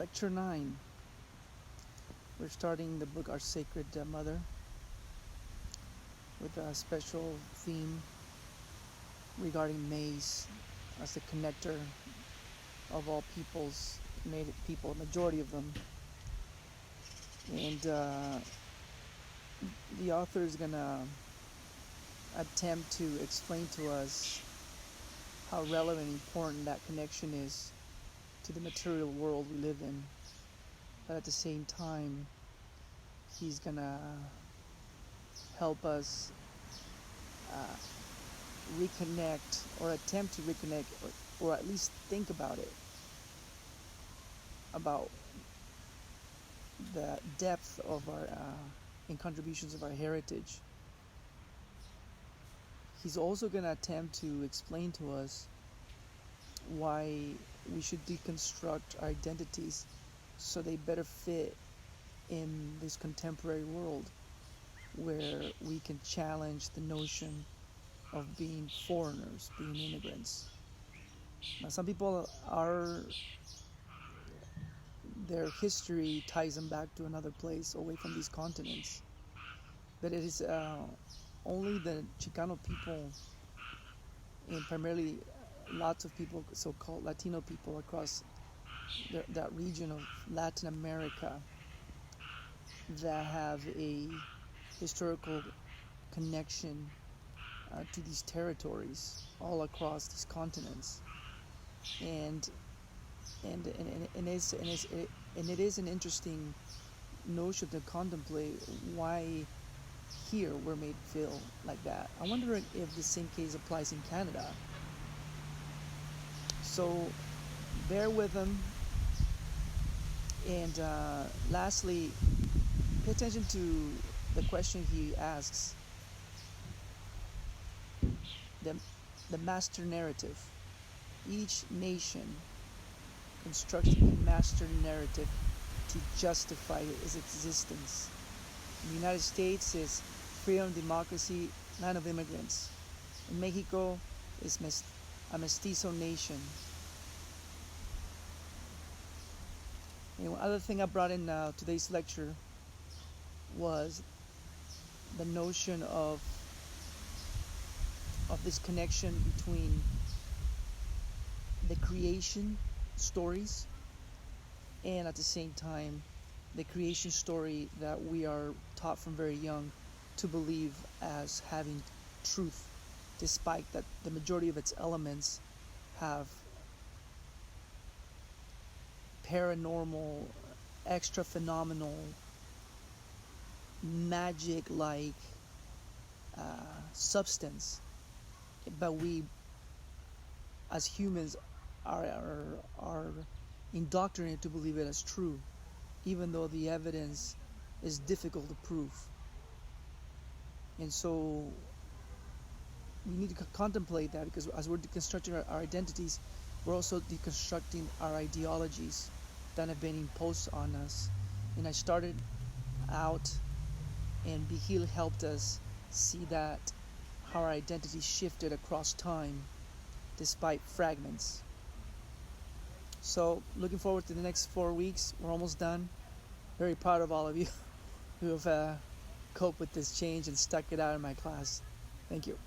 Lecture 9. We're starting the book Our Sacred Mother with a special theme regarding maize as the connector of all peoples, native people, majority of them. And the author is going to attempt to explain to us how relevant and important that connection is to the material world we live in. But at the same time, he's going to help us reconnect or attempt to reconnect or at least think about it, about the depth of our and contributions of our heritage. He's also going to attempt to explain to us why we should deconstruct our identities so they better fit in this contemporary world where we can challenge the notion of being foreigners, being immigrants. Now, some people their history ties them back to another place away from these continents. But it is only the Chicano people, and primarily lots of people, so-called Latino people across that region of Latin America, that have a historical connection to these territories all across these continents, and it is an interesting notion to contemplate why here we're made feel like that. I wonder if the same case applies in Canada. So bear with them. And lastly, pay attention to the question he asks. The master narrative. Each nation constructing a master narrative to justify its existence. The United States is freedom, democracy, land of immigrants. In Mexico is a mestizo nation. And one other thing I brought in today's lecture was the notion of this connection between the creation stories and at the same time the creation story that we are taught from very young to believe as having truth, despite that the majority of its elements have paranormal, extra phenomenal, magic-like substance. But we, as humans, are indoctrinated to believe it as true, even though the evidence is difficult to prove. And so we need to contemplate that, because as we're deconstructing our identities, we're also deconstructing our ideologies that have been imposed on us. And I started out, and Bihil helped us see that how our identity shifted across time despite fragments. So looking forward to the next 4 weeks. We're almost done. Very proud of all of you who have coped with this change and stuck it out in my class. Thank you.